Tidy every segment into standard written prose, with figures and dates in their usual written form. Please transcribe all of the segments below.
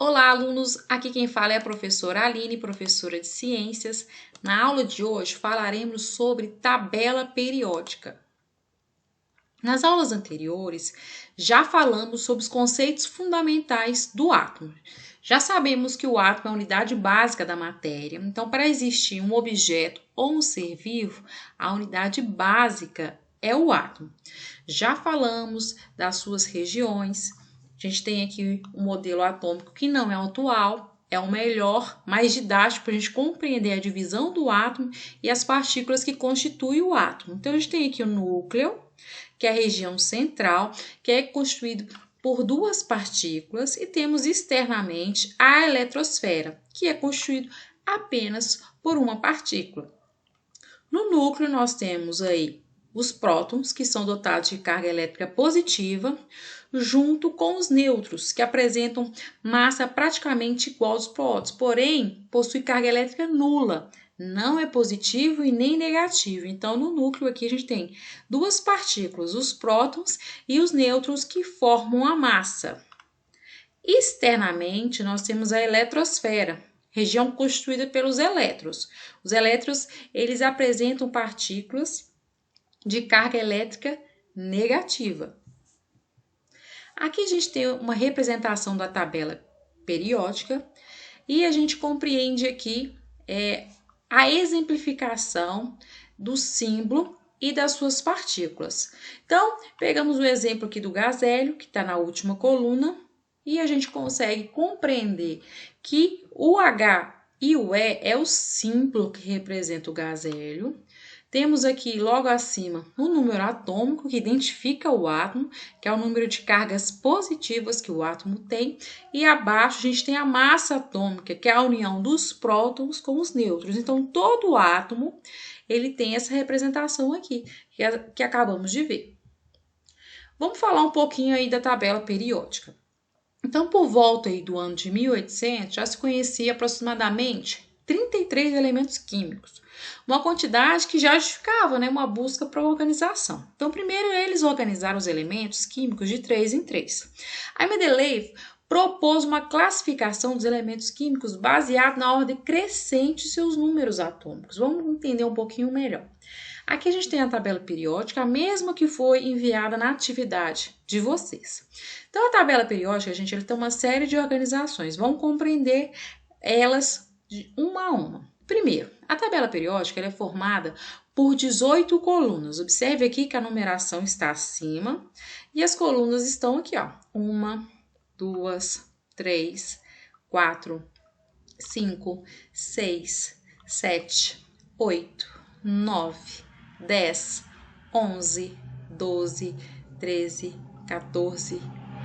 Olá, alunos! Aqui quem fala é a professora Aline, professora de Ciências. Na aula de hoje falaremos sobre tabela periódica. Nas aulas anteriores, já falamos sobre os conceitos fundamentais do átomo. Já sabemos que o átomo é a unidade básica da matéria, então, para existir um objeto ou um ser vivo, a unidade básica é o átomo. Já falamos das suas regiões. A gente tem aqui um modelo atômico que não é o atual, é o melhor, mais didático para a gente compreender a divisão do átomo e as partículas que constituem o átomo. Então, a gente tem aqui o núcleo, que é a região central, que é constituído por duas partículas, e temos externamente a eletrosfera, que é constituído apenas por uma partícula. No núcleo, nós temos aí os prótons, que são dotados de carga elétrica positiva, junto com os nêutrons, que apresentam massa praticamente igual aos prótons, porém possui carga elétrica nula, não é positivo e nem negativo. Então, no núcleo aqui a gente tem duas partículas, os prótons e os nêutrons, que formam a massa. Externamente, nós temos a eletrosfera, região constituída pelos elétrons. Os elétrons, eles apresentam partículas de carga elétrica negativa. Aqui a gente tem uma representação da tabela periódica e a gente compreende aqui a exemplificação do símbolo e das suas partículas. Então, pegamos o exemplo aqui do gás hélio, que está na última coluna, e a gente consegue compreender que o H e o E é o símbolo que representa o gás hélio. Temos aqui logo acima o número atômico que identifica o átomo, que é o número de cargas positivas que o átomo tem, e abaixo a gente tem a massa atômica, que é a união dos prótons com os nêutrons. Então, todo átomo ele tem essa representação aqui, que acabamos de ver. Vamos falar um pouquinho aí da tabela periódica. Então, por volta aí do ano de 1800, já se conhecia aproximadamente 33 elementos químicos, uma quantidade que já justificava uma busca para organização. Então, primeiro eles organizaram os elementos químicos de 3 em 3. Aí Mendeleev propôs uma classificação dos elementos químicos baseado na ordem crescente de seus números atômicos. Vamos entender um pouquinho melhor. Aqui a gente tem a tabela periódica, a mesma que foi enviada na atividade de vocês. Então, a tabela periódica, gente, ele tem uma série de organizações. Vamos compreender elas de uma a uma. Primeiro, a tabela periódica é formada por 18 colunas. Observe aqui que a numeração está acima e as colunas estão aqui, ó. 1, 2, 3, 4, 5, 6, 7, 8, 9, 10, 11, 12, 13, 14,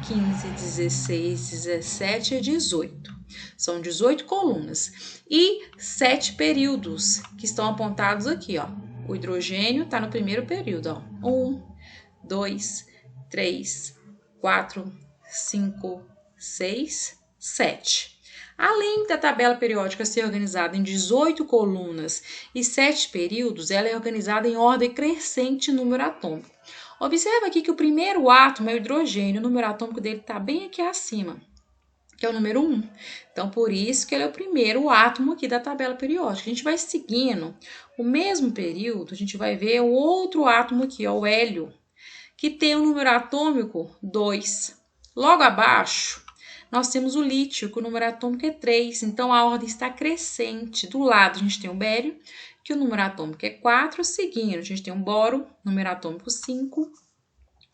15, 16, 17 e 18. São 18 colunas e 7 períodos que estão apontados aqui, ó. O hidrogênio está no primeiro período, ó. 1, 2, 3, 4, 5, 6, 7. Além da tabela periódica ser organizada em 18 colunas e 7 períodos, ela é organizada em ordem crescente número atômico. Observa aqui que o primeiro átomo é o hidrogênio, o número atômico dele está bem aqui acima, que é o número 1. Então, por isso que ele é o primeiro átomo aqui da tabela periódica. A gente vai seguindo o mesmo período, a gente vai ver o outro átomo aqui, ó, o hélio, que tem o número atômico 2. Logo abaixo, nós temos o lítio, que o número atômico é 3, então a ordem está crescente. Do lado a gente tem o bério, que o número atômico é 4, seguindo a gente tem o boro, número atômico 5,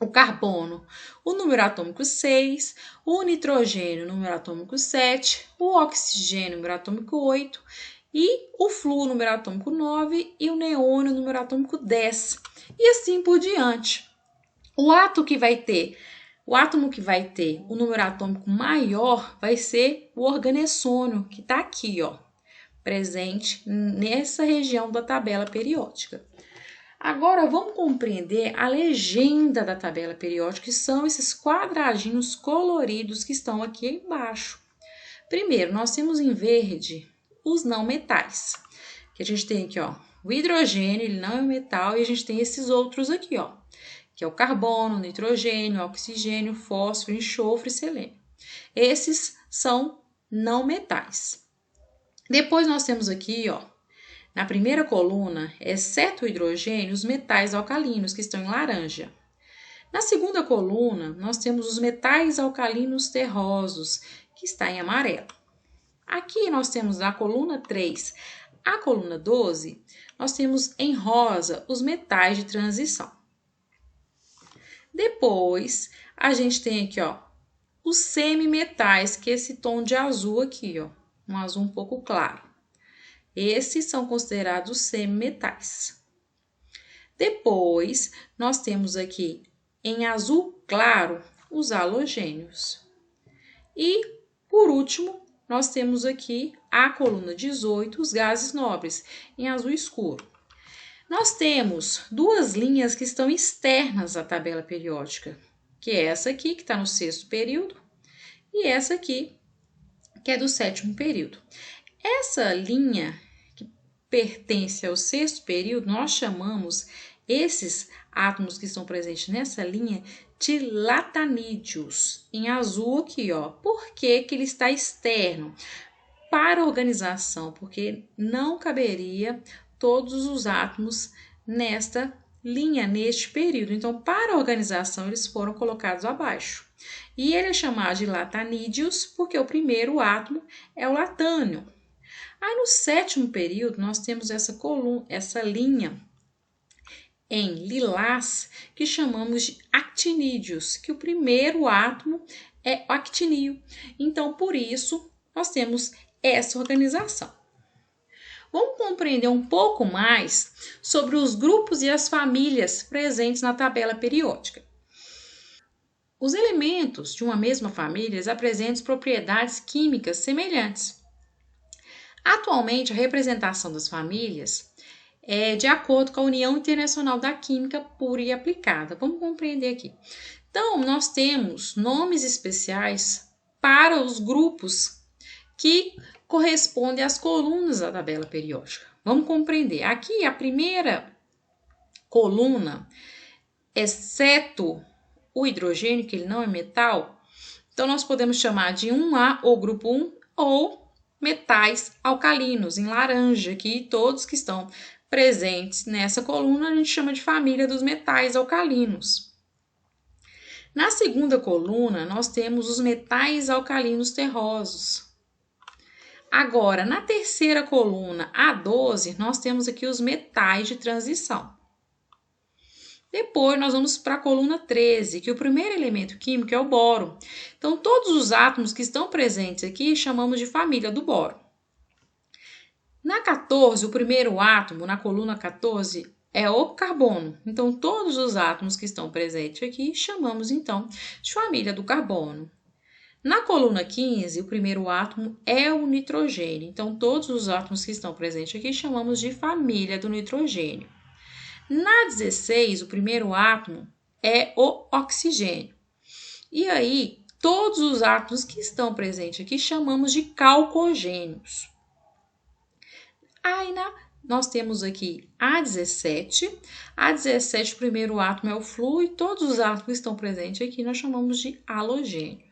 o carbono, o número atômico 6, o nitrogênio, número atômico 7, o oxigênio, número atômico 8, e o flúor, número atômico 9, e o neônio, número atômico 10, e assim por diante. O átomo que vai ter o número atômico maior vai ser o organessônio, que está aqui, ó, presente nessa região da tabela periódica. Agora, vamos compreender a legenda da tabela periódica, que são esses quadradinhos coloridos que estão aqui embaixo. Primeiro, nós temos em verde os não metais, que a gente tem aqui, ó, o hidrogênio, ele não é um metal, e a gente tem esses outros aqui, ó, que é o carbono, o nitrogênio, o oxigênio, fósforo, enxofre e selênio. Esses são não metais. Depois nós temos aqui, ó, na primeira coluna, exceto o hidrogênio, os metais alcalinos, que estão em laranja. Na segunda coluna, nós temos os metais alcalinos terrosos, que está em amarelo. Aqui nós temos na coluna 3 a coluna 12, nós temos em rosa os metais de transição. Depois, a gente tem aqui, ó, os semimetais, que é esse tom de azul aqui, ó, um azul um pouco claro. Esses são considerados semimetais. Depois, nós temos aqui em azul claro os halogênios. E, por último, nós temos aqui a coluna 18, os gases nobres, em azul escuro. Nós temos duas linhas que estão externas à tabela periódica, que é essa aqui, que está no 6º período, e essa aqui, que é do 7º período. Essa linha que pertence ao 6º período, nós chamamos esses átomos que estão presentes nessa linha de latanídeos, em azul aqui, ó. Por que que ele está externo? Para a organização, porque não caberia todos os átomos nesta linha, neste período. Então, para a organização, eles foram colocados abaixo. E ele é chamado de latanídeos porque o primeiro átomo é o latânio. Aí, no 7º período, nós temos essa linha em lilás, que chamamos de actinídeos, que o primeiro átomo é o actinio. Então, por isso, nós temos essa organização. Vamos compreender um pouco mais sobre os grupos e as famílias presentes na tabela periódica. Os elementos de uma mesma família apresentam propriedades químicas semelhantes. Atualmente, a representação das famílias é de acordo com a União Internacional da Química Pura e Aplicada. Vamos compreender aqui. Então, nós temos nomes especiais para os grupos que correspondem às colunas da tabela periódica. Vamos compreender. Aqui, a primeira coluna, exceto o hidrogênio, que ele não é metal, então nós podemos chamar de 1A ou grupo 1 ou metais alcalinos, em laranja, aqui todos que estão presentes nessa coluna a gente chama de família dos metais alcalinos. Na segunda coluna, nós temos os metais alcalinos terrosos. Agora, na terceira coluna, A12, nós temos aqui os metais de transição. Depois, nós vamos para a coluna 13, que o primeiro elemento químico é o boro. Então, todos os átomos que estão presentes aqui chamamos de família do boro. Na 14, o primeiro átomo, na coluna 14, é o carbono. Então, todos os átomos que estão presentes aqui chamamos, então, de família do carbono. Na coluna 15, o primeiro átomo é o nitrogênio. Então, todos os átomos que estão presentes aqui chamamos de família do nitrogênio. Na 16, o primeiro átomo é o oxigênio. E aí, todos os átomos que estão presentes aqui chamamos de calcogênios. Aí, nós temos aqui a 17. A 17, o primeiro átomo é o flúor e todos os átomos que estão presentes aqui nós chamamos de halogênio.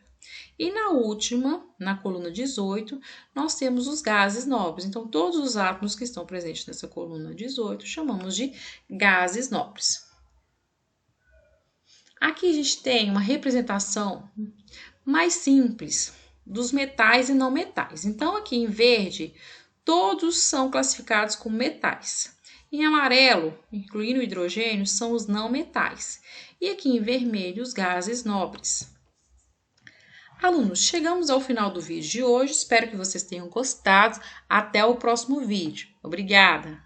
E na última, na coluna 18, nós temos os gases nobres. Então, todos os átomos que estão presentes nessa coluna 18 chamamos de gases nobres. Aqui a gente tem uma representação mais simples dos metais e não metais. Então, aqui em verde, todos são classificados como metais. Em amarelo, incluindo o hidrogênio, são os não metais. E aqui em vermelho, os gases nobres. Alunos, chegamos ao final do vídeo de hoje. Espero que vocês tenham gostado. Até o próximo vídeo. Obrigada!